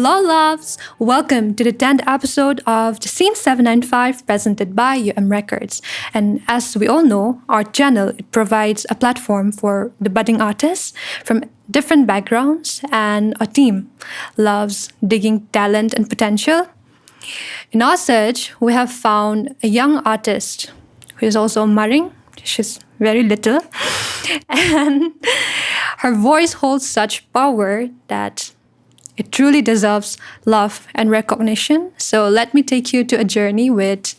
Hello, loves! Welcome to the 10th episode of the Scene 795 presented by Records. And as we all know, our channel it provides a platform for the budding artists from different backgrounds, and our team loves digging talent and potential. In our search, we have found a young artist who is also marrying. She's very little. And her voice holds such power that it truly deserves love and recognition. So let me take you to a journey with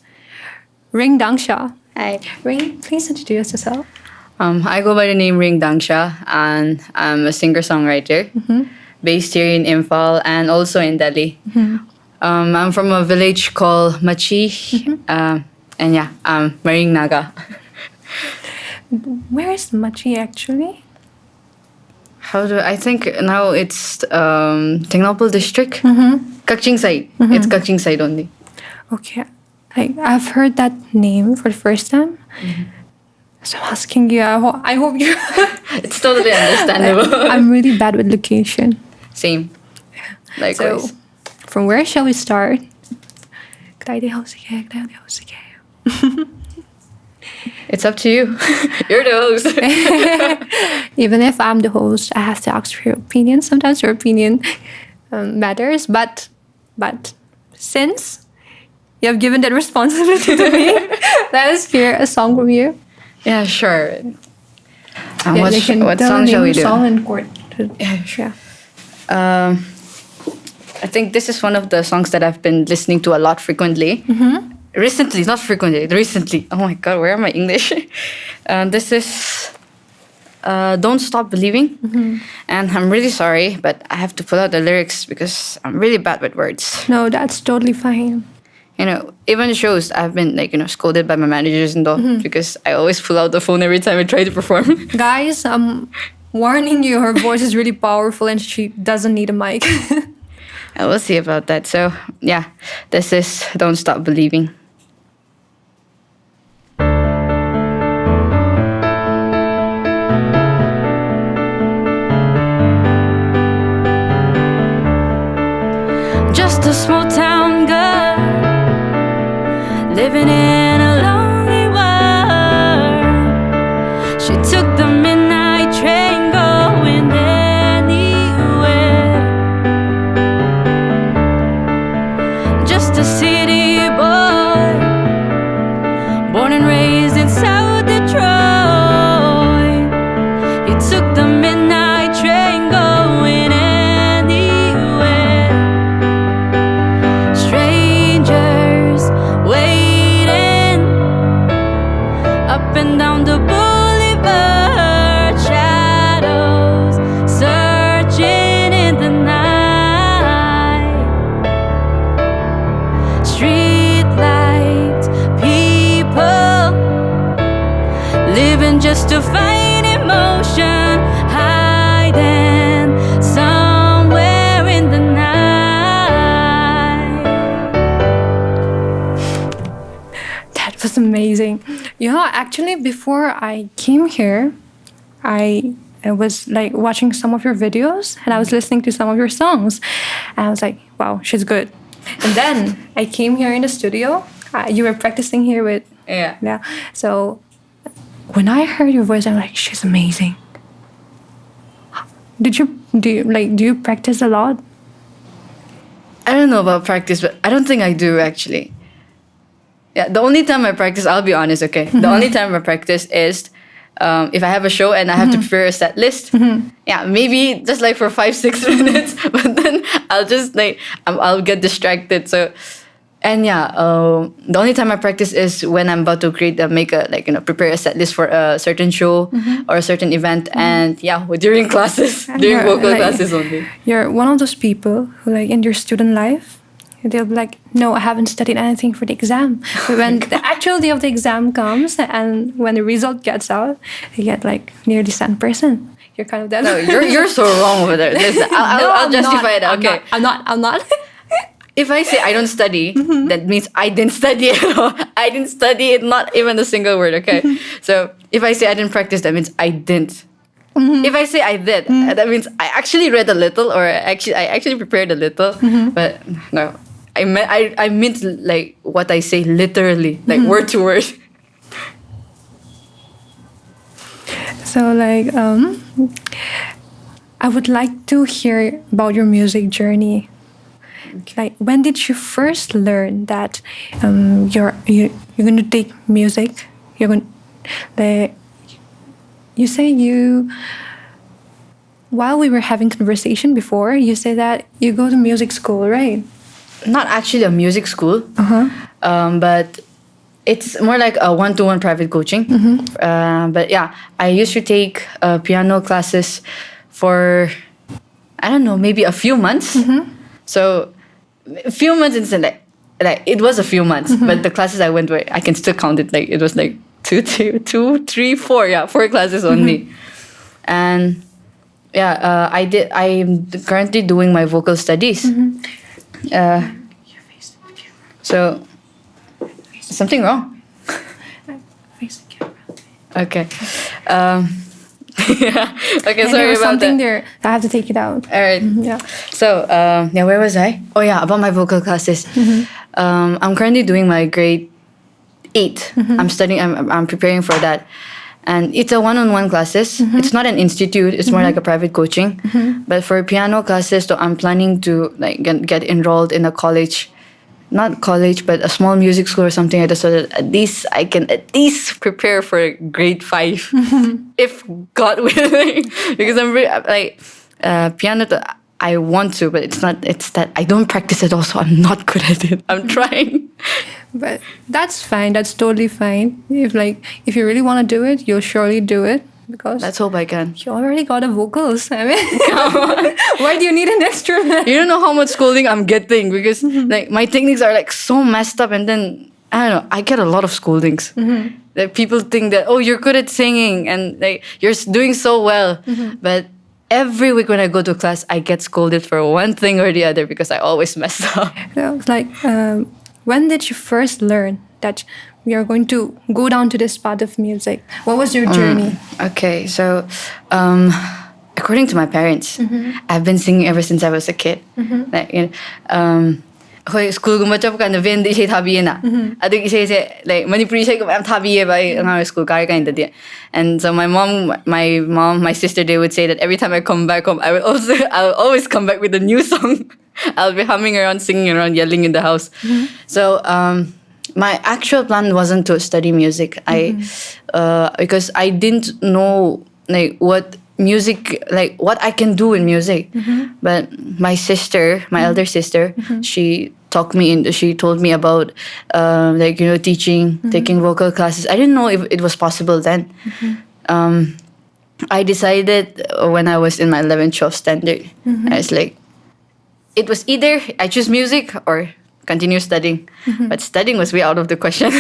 Ring Dangsha. Hi. Ring, please introduce yourself. I go by the name Dangsha, and I'm a singer-songwriter based here in Imphal and also in Delhi. I'm from a village called Machi, and yeah, I'm marrying Naga. Where is Machi actually? I think now it's Tengnoupal district, Kaching side. It's Kaching side only. Okay, I've heard that name for the first time. So I'm asking you, I hope you... It's totally understandable. I'm really bad with location. Same. Likewise. So, from where shall we start? It's up to you. You're the host. Even if I'm the host, I have to ask for your opinion. Sometimes your opinion matters, but since you have given that responsibility to me, let us hear a song from you. Yeah, sure. What song shall we do? Song and chord. Yeah, sure. I think this is one of the songs that I've been listening to a lot frequently. Recently, not frequently, recently. Oh my God, where am I English? This is Don't Stop Believing. And I'm really sorry, but I have to pull out the lyrics because I'm really bad with words. No, that's totally fine. You know, even shows, I've been scolded by my managers and all because I always pull out the phone every time I try to perform. Guys, I'm warning you, her voice is really powerful and she doesn't need a mic. We'll see about that. So, yeah, this is Don't Stop Believing. Just a small town girl living in a lonely world. She took the midnight train going anywhere. Just a city boy, born and raised in South Detroit. He took the midnight train going anywhere. Strangers waiting up and down the boulevard, shadows searching in the night. Street lights, people living just to find emotion, hiding somewhere in the night. That was amazing. You know, actually, before I came here, I was like watching some of your videos and I was listening to some of your songs. And I was like, wow, she's good. And then I came here in the studio. You were practicing here with... Yeah. So when I heard your voice, I'm like, she's amazing. Do you practice a lot? I don't know about practice, but I don't think I do actually. Yeah, the only time I practice, I'll be honest, okay? The only time I practice is if I have a show and I have to prepare a set list. Yeah, maybe just like for 5-6 minutes, but then I'll just I'll get distracted. So, and yeah, the only time I practice is when I'm about to prepare a set list for a certain show or a certain event. And yeah, during classes, during vocal classes only. You're one of those people who in your student life, they'll be like, no, I haven't studied anything for the exam. But when the actual day of the exam comes and when the result gets out, you get nearly 100%. You're kind of that. No, you're so wrong over there. Listen, I'll justify it. Okay. I'm not. If I say I don't study, that means I didn't study at all. I didn't study it, not even a single word, okay? So if I say I didn't practice, that means I didn't. If I say I did, that means I actually read a little, or I actually prepared a little. But no, I meant like what I say literally, like word to word. So like I would like to hear about your music journey. Like, when did you first learn that you're going to take music? You're going, you say you. While we were having conversation before, you say that you go to music school, right? Not actually a music school, but it's more like a one-to-one private coaching. But yeah, I used to take piano classes for, I don't know, maybe a few months. So a few months instant, like it was a few months, but the classes I went, I can still count it. Like it was like 2, 3, 4. Yeah, 4 classes only. And yeah, I'm currently doing my vocal studies. So something wrong? Face the camera. Okay. Yeah. Okay, And sorry there was about something that. there. I have to take it out. All right. Yeah. So, yeah, where was I? Oh, yeah, about my vocal classes. I'm currently doing my grade 8. I'm studying. I'm preparing for that, and it's a one-on-one classes. It's not an institute. It's more like a private coaching. But for piano classes, so I'm planning to like get enrolled in a college. Not college, but a small music school or something like that, so that at least I can at least prepare for grade 5, if God willing. Because I'm really, like piano. I want to, but it's not. It's that I don't practice it. Also, I'm not good at it. I'm trying. But that's fine. That's totally fine. If you really want to do it, you'll surely do it, because Let's hope I can. you already got the vocals. I mean, why do you need an instrument? You don't know how much scolding I'm getting, because like my techniques are like so messed up, and then I don't know, I get a lot of scoldings. Like people think that, oh, you're good at singing and like you're doing so well, but every week when I go to class, I get scolded for one thing or the other because I always mess up. It's like, when did you first learn that we are going to go down to this path of music? What was your journey? Okay, so according to my parents, I've been singing ever since I was a kid. Like, you know, ako'y school gumba chap kan band isay thabiye na. Adug isay like Manipuri isay ko am thabiye ba ang school kaya kain dadi. And so my mom, my sister, they would say that every time I come back home, I'll always come back with a new song. I'll be humming around, singing around, yelling in the house. So my actual plan wasn't to study music. Because I didn't know like what music, like what I can do in music. But my sister, my elder sister, she told me about like, you know, teaching, taking vocal classes. I didn't know if it was possible then. I decided when I was in my 11th, 12th standard. I was like, it was either I choose music or continue studying. But studying was way out of the question.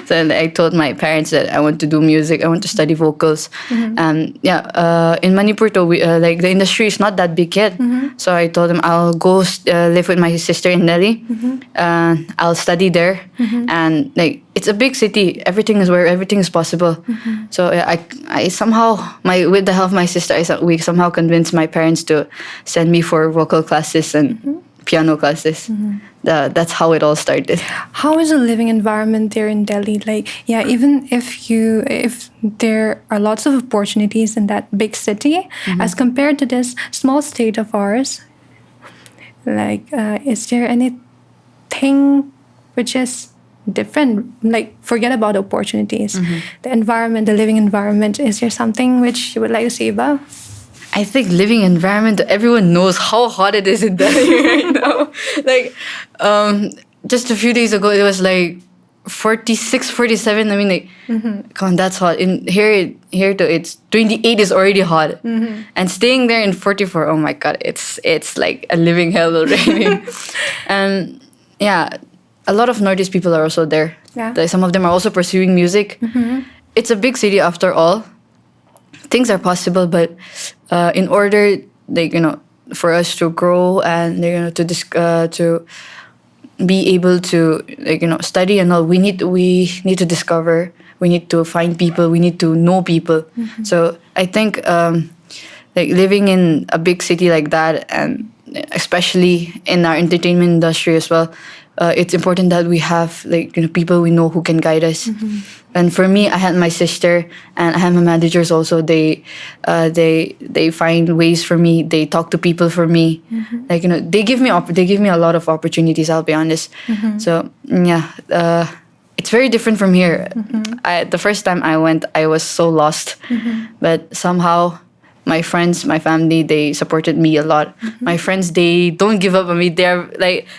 So I told my parents that I want to do music. I want to study vocals. And yeah, in Manipur, like the industry is not that big yet. So I told them I'll go live with my sister in Delhi. I'll study there. And like it's a big city. Everything is where everything is possible. So I somehow, with the help of my sister, we somehow convinced my parents to send me for vocal classes and piano classes. That's how it all started. How is the living environment there in Delhi? Like, yeah, even if there are lots of opportunities in that big city, as compared to this small state of ours, like, is there anything which is different? Like, forget about opportunities. The environment, the living environment, is there something which you would like to say about? I think living environment, everyone knows how hot it is in Delhi right now. Like, just a few days ago, it was like 46, 47. I mean, like, come on, that's hot. In here though, it's 28 is already hot. And staying there in 44, oh my God, it's like a living hell already. And yeah, a lot of Northeast people are also there. Yeah. Like, some of them are also pursuing music. It's a big city after all. Things are possible, but in order, like, you know, for us to grow and, you know, to be able to study and all, we need to discover, we need to find people, we need to know people. So I think living in a big city like that, and especially in our entertainment industry as well, it's important that we have people we know who can guide us. And for me, I had my sister and I had my managers also. They find ways for me. They talk to people for me. They give me a lot of opportunities, I'll be honest. So yeah, it's very different from here. The first time I went, I was so lost, but somehow my friends, my family, they supported me a lot. My friends, they don't give up on me. They're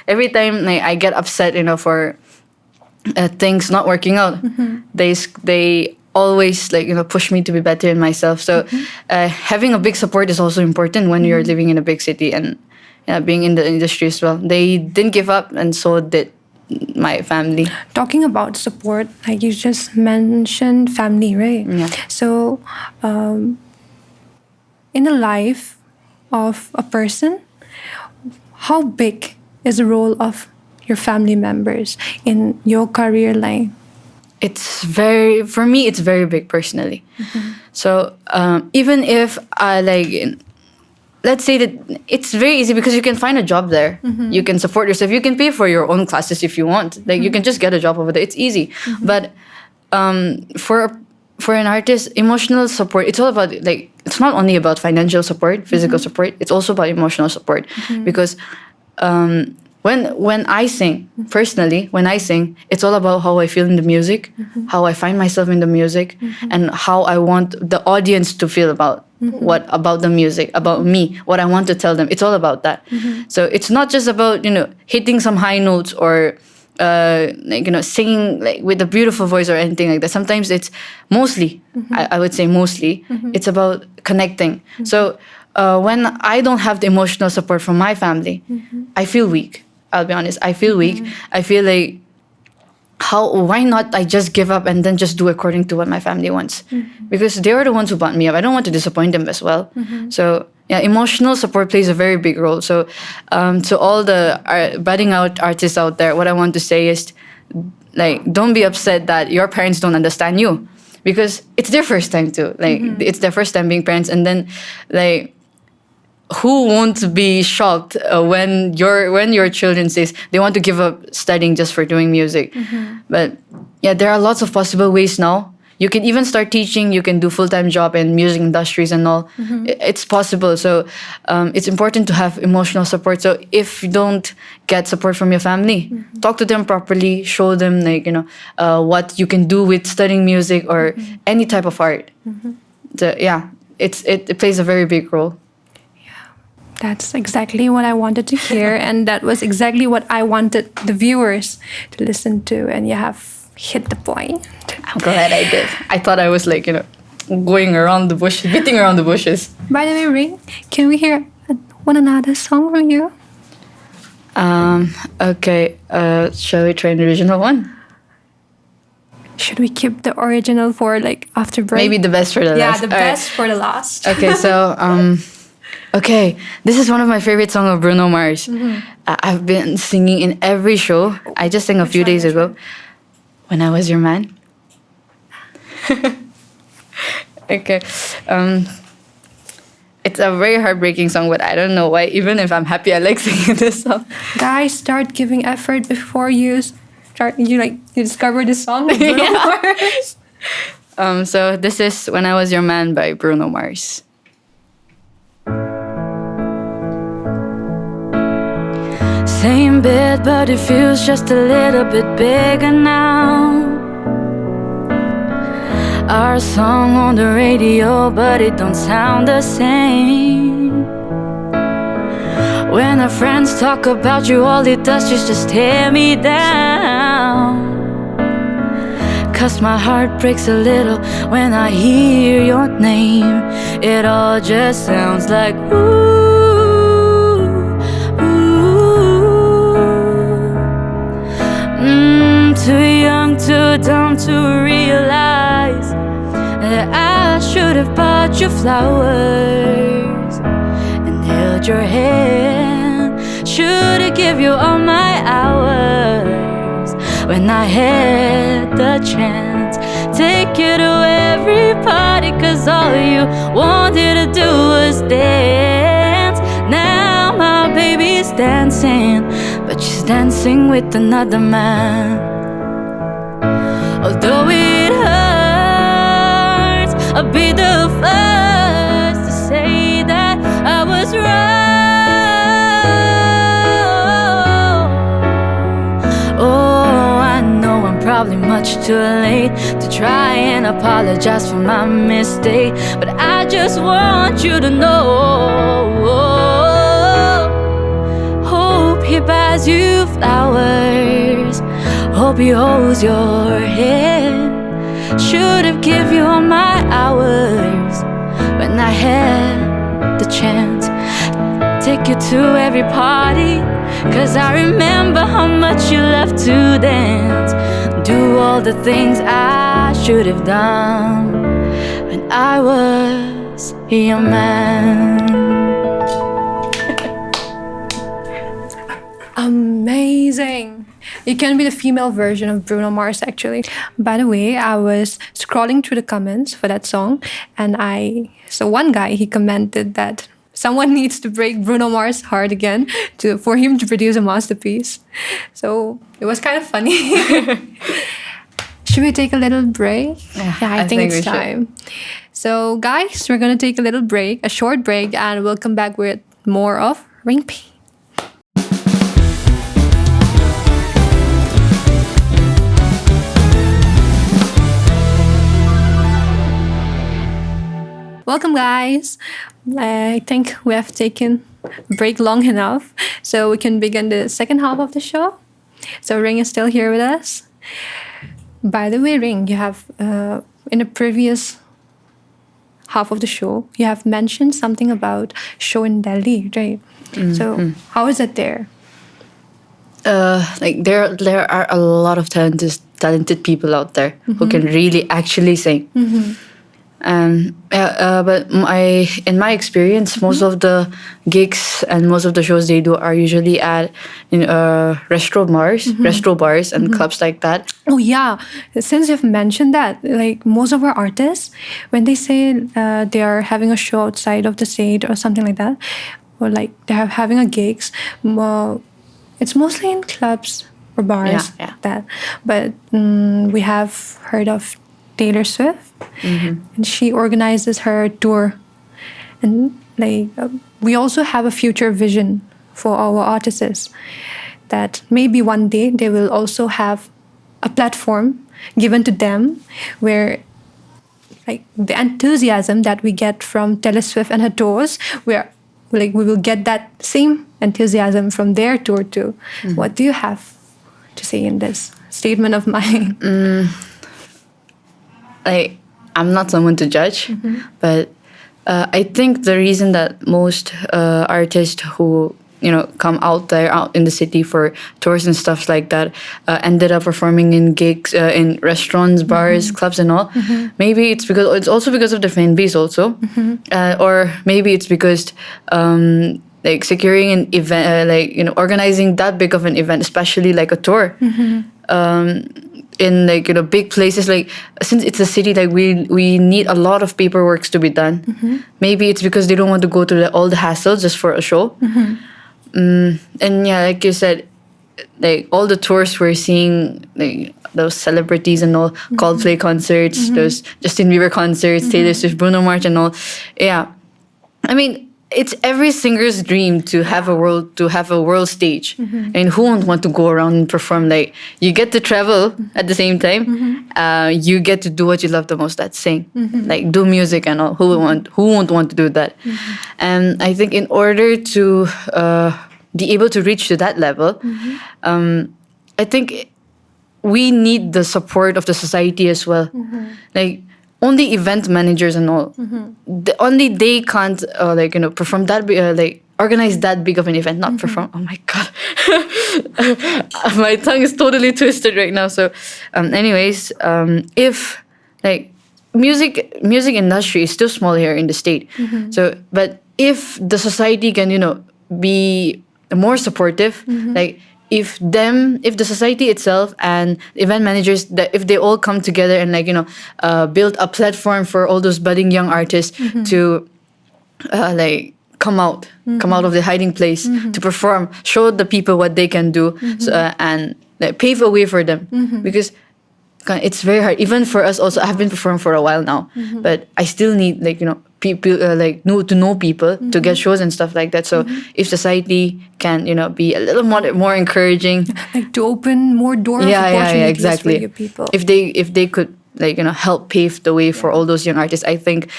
every time I get upset, for things not working out, they always push me to be better in myself. So having a big support is also important when you're living in a big city, and being in the industry as well. They didn't give up, and so did my family. Talking about support, like you just mentioned family, right? Yeah. So in the life of a person, how big is the role of your family members in your career line? For me, it's very big personally. So even if let's say that it's very easy because you can find a job there. You can support yourself. You can pay for your own classes if you want. You can just get a job over there. It's easy. But for an artist, emotional support, it's all about it's not only about financial support, physical support. It's also about emotional support, because when I sing, personally, it's all about how I feel in the music, how I find myself in the music, and how I want the audience to feel about about the music, about me, what I want to tell them. It's all about that. So it's not just about hitting some high notes or singing with a beautiful voice or anything like that. Sometimes it's mostly, I would say mostly, it's about connecting. So when I don't have the emotional support from my family, I feel weak. I'll be honest. I feel weak. I feel like, why not I just give up and then just do according to what my family wants? Because they are the ones who brought me up. I don't want to disappoint them as well. So yeah, emotional support plays a very big role. So to all the budding out artists out there, what I want to say is, don't be upset that your parents don't understand you, because it's their first time too. It's their first time being parents, and then who won't be shocked when your children says they want to give up studying just for doing music? But yeah, there are lots of possible ways now. You can even start teaching. You can do full-time job in music industries and all. It's possible. So it's important to have emotional support. So if you don't get support from your family, talk to them properly. Show them what you can do with studying music or any type of art. So yeah, it plays a very big role. That's exactly what I wanted to hear, and that was exactly what I wanted the viewers to listen to, and you have hit the point. I'm glad I did. I thought I was going around the bush, beating around the bushes. By the way, Ring, can we hear one another song from you? Okay. Shall we try an original one? Should we keep the original for after break? Maybe the best for the last. Yeah, the best for the last. Okay, so okay, this is one of my favorite songs of Bruno Mars. I've been singing in every show. I just sang a few days ago. When I Was Your Man. Okay. It's a very heartbreaking song, but I don't know why. Even if I'm happy, I like singing this song. Guys, start giving effort before you discover this song with Bruno Mars. So this is When I Was Your Man by Bruno Mars. Same bed, but it feels just a little bit bigger now. Our song on the radio, but it don't sound the same. When our friends talk about you, all it does is just tear me down. 'Cause my heart breaks a little when I hear your name. It all just sounds like ooh. Too young, too dumb to realize that I should have bought you flowers and held your hand Should've give you all my hours when I had the chance. Take you to every party, cause all you wanted to do was dance. Now my baby's dancing, but she's dancing with another man. Although it hurts, I'll be the first to say that I was wrong. Oh, I know I'm probably much too late to try and apologize for my mistake, but I just want you to know. Hope he buys you flowers, hope he holds your hand. Should've give you all my hours when I had the chance. Take you to every party, cause I remember how much you loved to dance. Do all the things I should have done when I was your man. Amazing. You can be the female version of Bruno Mars, actually. By the way, I was scrolling through the comments for that song, and so one guy, he commented that someone needs to break Bruno Mars' heart again for him to produce a masterpiece. So it was kind of funny. Should we take a little break? Yeah, I think it's time. So guys, we're going to take a little break, a short break, and we'll come back with more of Ring P. Welcome, guys. I think we have taken a break long enough, so we can begin the second half of the show. So Ring is still here with us. By the way, Ring, you have, in the previous half of the show, you have mentioned something about show in Delhi, right? So how is it there? Like there are a lot of talented people out there who can really actually sing. But in my experience, most of the gigs and most of the shows they do are usually at restaurant bars and clubs like that. Oh yeah, since you've mentioned that, like most of our artists, when they say they are having a show outside of the state or something like that, or like they're having a gigs, it's mostly in clubs or bars. Yeah. That. But we have heard of Taylor Swift, and she organizes her tour, and like we also have a future vision for our artists that maybe one day they will also have a platform given to them where like the enthusiasm that we get from Taylor Swift and her tours, where like we will get that same enthusiasm from their tour too. What do you have to say in this statement of mine? Like, I'm not someone to judge, but I think the reason that most artists who come out in the city for tours and stuff like that ended up performing in gigs in restaurants, bars, clubs, and all. Maybe it's also because of the fan base also, or maybe it's because like securing an event, organizing that big of an event, especially like a tour. In big places, like since it's a city, like we need a lot of paperwork to be done. Maybe it's because they don't want to go through all the hassles just for a show. And yeah, like you said, like all the tours we're seeing, like those celebrities and all, Coldplay concerts, those Justin Bieber concerts, Taylor Swift, Bruno Mars and all. Yeah, I mean, it's every singer's dream to have a world stage, and who won't want to go around and perform? Like you get to travel at the same time, you get to do what you love the most. That's sing, like do music and all. Who won't want to do that? And I think in order to be able to reach to that level, I think we need the support of the society as well. Like only event managers and all, only they can't perform that organize that big of an event, not perform. Oh my god, my tongue is totally twisted right now. So anyways, if like music industry is still small here in the state, so but if the society can be more supportive. Like if the society itself and event managers, that if they all come together and like build a platform for all those budding young artists to like come out of the hiding place to perform, show the people what they can do, and like pave a way for them, because it's very hard even for us also. I've been performing for a while now, but I still need like people to know people to get shows and stuff like that. So if society can be a little more encouraging, like to open more doors, opportunities exactly. for you people. If they could like help pave the way for all those young artists, I think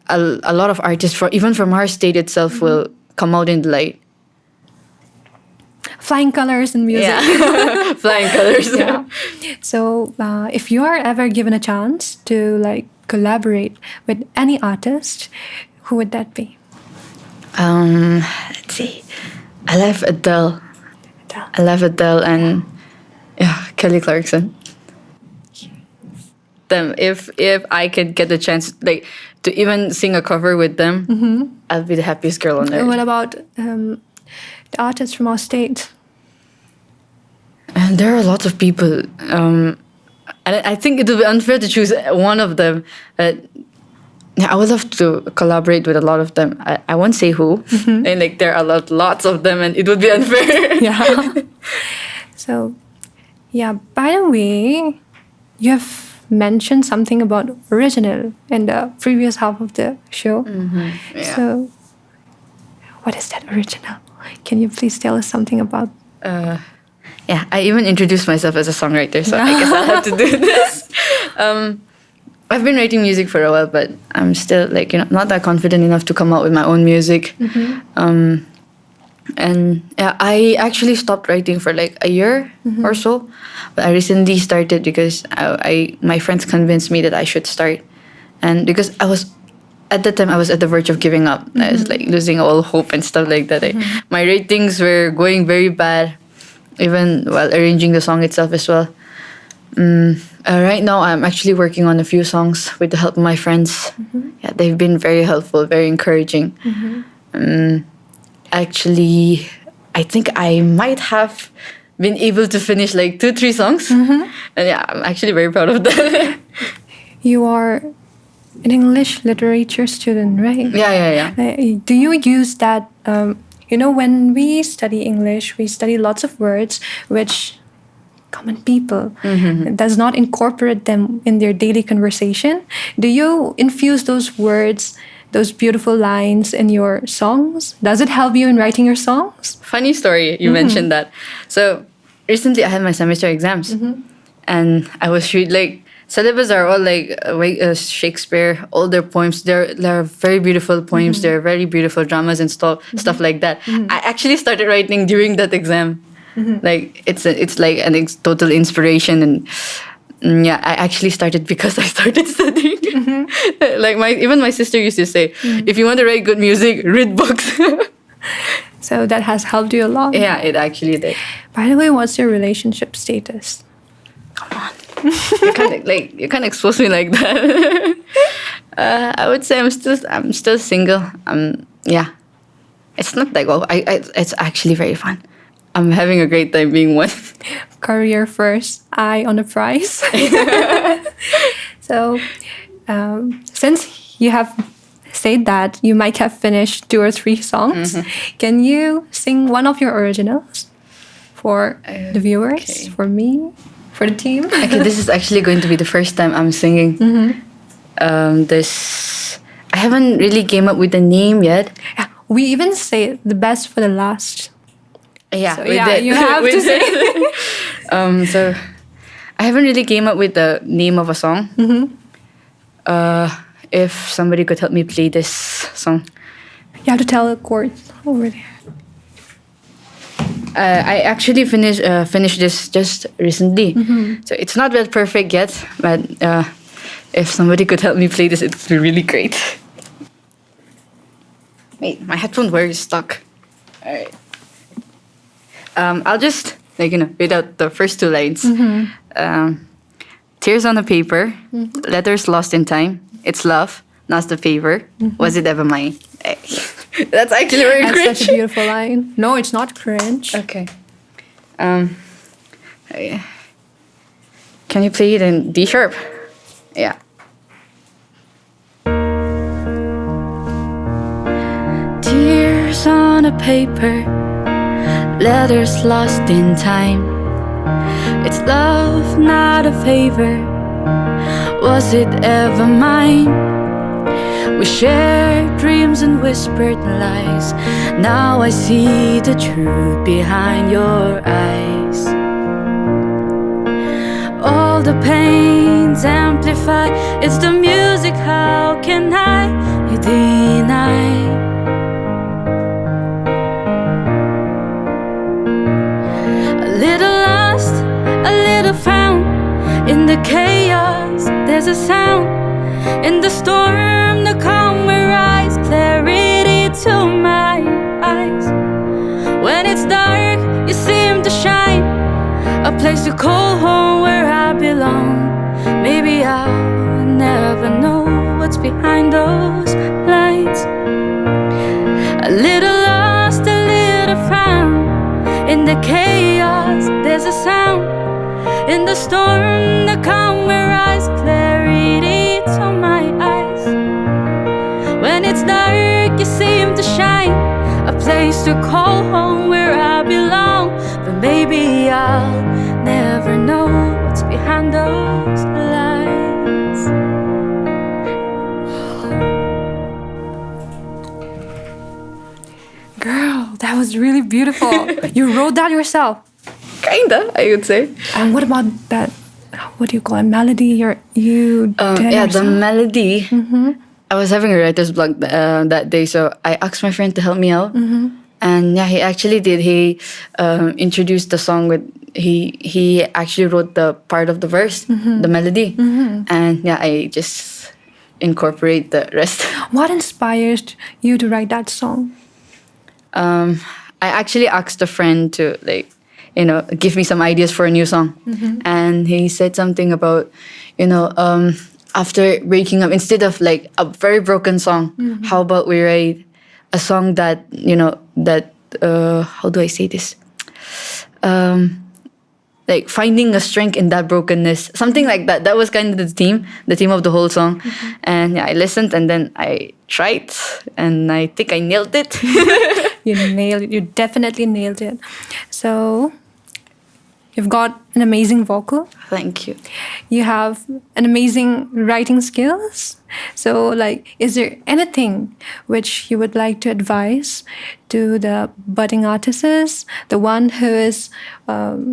a lot of artists even from our state itself will come out in the light. Flying colors in music. Yeah. Flying colors. Yeah. So if you are ever given a chance to like collaborate with any artist, who would that be? Let's see. I love Adele. I love Adele and Kelly Clarkson. Them, if I could get the chance like to even sing a cover with them, I'll be the happiest girl on earth. What about the artists from our state? And there are lots of people. And I think it would be unfair to choose one of them. I would love to collaborate with a lot of them. I won't say who. And like there are lots of them, and it would be unfair. Yeah. So, by the way, you have mentioned something about original in the previous half of the show. Yeah. So, what is that original? Can you please tell us something about? I even introduced myself as a songwriter, so I guess I'll have to do this. I've been writing music for a while, but I'm still like not that confident enough to come out with my own music. I actually stopped writing for like a year or so, but I recently started because my friends convinced me that I should start, and because at that time I was at the verge of giving up. I was like losing all hope and stuff like that. My ratings were going very bad, even while arranging the song itself as well. Right now I'm actually working on a few songs with the help of my friends. They've been very helpful, very encouraging. Actually, I think I might have been able to finish like 2-3 songs. And I'm actually very proud of that. You are an English literature student, right? Yeah. Do you use that? When we study English, we study lots of words which common people does not incorporate them in their daily conversation. Do you infuse those words, those beautiful lines in your songs? Does it help you in writing your songs? Funny story, you mentioned that. So recently I had my semester exams, and I was like, syllabus are all like Shakespeare, all their poems. They're very beautiful poems. They're very beautiful dramas and stuff like that. I actually started writing during that exam. Like it's like an total inspiration, and I actually started because I started studying. Like even my sister used to say, if you want to write good music, read books. So that has helped you a lot. Yeah, it actually did. By the way, what's your relationship status? Come on. you can't expose me like that. I would say I'm still single. It's not like it's actually very fun. I'm having a great time being one. Career first, eye on the prize. So, since you have said that you might have finished 2 or 3 songs, can you sing one of your originals for the viewers, for me, for the team? Okay, this is actually going to be the first time I'm singing. This I haven't really came up with a name yet. Yeah, we even say the best for the last. Yeah, so, you have to say. So I haven't really came up with the name of a song. If somebody could help me play this song. You have to tell the chords over there. I actually finished this just recently. So it's not that perfect yet, but if somebody could help me play this, it would be really great. Wait, my headphone wire is stuck. All right. I'll just read out the first 2 lines. Tears on the paper, letters lost in time. It's love, not the favor. Was it ever mine? That's actually very That's cringe. such a beautiful line. No, it's not cringe. Okay. Can you play it in D sharp? Yeah. Tears on a paper, letters lost in time. It's love, not a favor. Was it ever mine? We shared dreams and whispered lies. Now I see the truth behind your eyes. All the pains amplify. It's the music, how can I you deny? A little lost, a little found. In the chaos, there's a sound. In the storm, the calm will rise. Clarity to my eyes. When it's dark, you seem to shine. A place to call home where I belong. Maybe I'll never know what's behind those lights. A little lost, a little found. In the chaos, there's a sound. In the storm, the calm will rise. Clarity to my eyes. When it's dark, you seem to shine. A place to call home where I belong. But maybe I'll never know what's behind those lights. Girl, that was really beautiful. You wrote that yourself. Kinda, I would say. And what about that? What do you call it? Melody? You did it Yeah, the yourself? melody. I was having a writer's block that day, so I asked my friend to help me out. And yeah, he actually did. He introduced the song with he actually wrote the part of the verse, the melody, and yeah, I just incorporate the rest. What inspired you to write that song? I actually asked a friend to give me some ideas for a new song, and he said something about after breaking up, instead of like a very broken song, how about we write a song that how do I say this? Like finding a strength in that brokenness, something like that. That was kind of the theme of the whole song. And yeah, I listened and then I tried, and I think I nailed it. You nailed it. You definitely nailed it. So you've got an amazing vocal. Thank you. You have an amazing writing skills. So, like, is there anything which you would like to advise to the budding artists, the one who is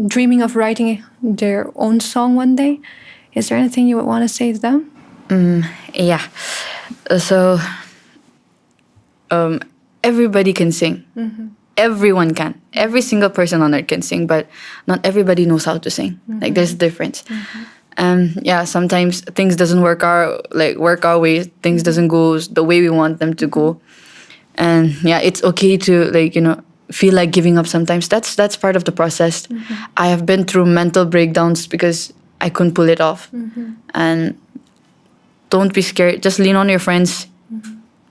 dreaming of writing their own song one day? Is there anything you would want to say to them? Yeah. So, everybody can sing. Everyone can. Every single person on earth can sing, but not everybody knows how to sing. Like, there's a difference. Yeah, sometimes things doesn't work our way. Things doesn't go the way we want them to go, and yeah, it's okay to feel like giving up sometimes. That's part of the process. I have been through mental breakdowns because I couldn't pull it off, and don't be scared. Just lean on your friends.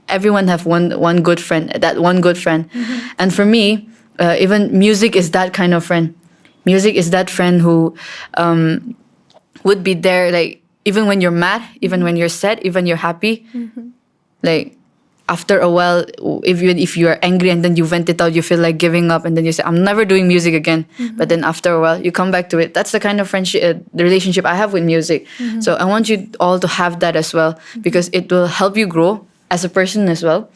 Everyone have one good friend. And for me, even music is that kind of friend. Music is that friend who would be there, like, even when you're mad, even when you're sad, even you're happy. Like, after a while, if you are angry and then you vent it out, you feel like giving up, and then you say, I'm never doing music again. But then after a while, you come back to it. That's the kind of friendship, the relationship I have with music. So I want you all to have that as well, because it will help you grow as a person as well.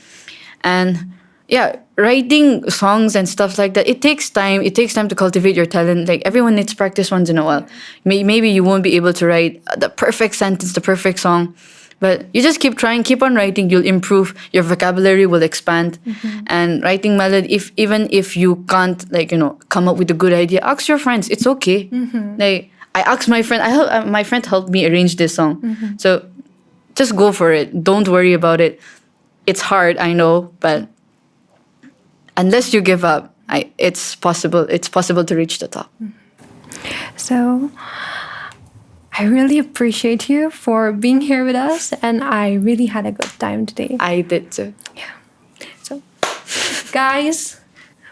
And yeah, writing songs and stuff like that, it takes time. It takes time to cultivate your talent. Like, everyone needs practice once in a while. Maybe you won't be able to write the perfect sentence, the perfect song, but you just keep trying, keep on writing. You'll improve. Your vocabulary will expand. And writing melody, even if you can't come up with a good idea, ask your friends. It's okay. Like, I asked my friend. My friend helped me arrange this song. So just go for it. Don't worry about it. It's hard, I know, but unless you give up, it's possible. It's possible to reach the top. So I really appreciate you for being here with us, and I really had a good time today. I did too. Yeah. So Guys,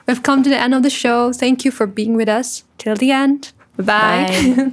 we've come to the end of the show. Thank you for being with us till the end. Bye-bye. Bye.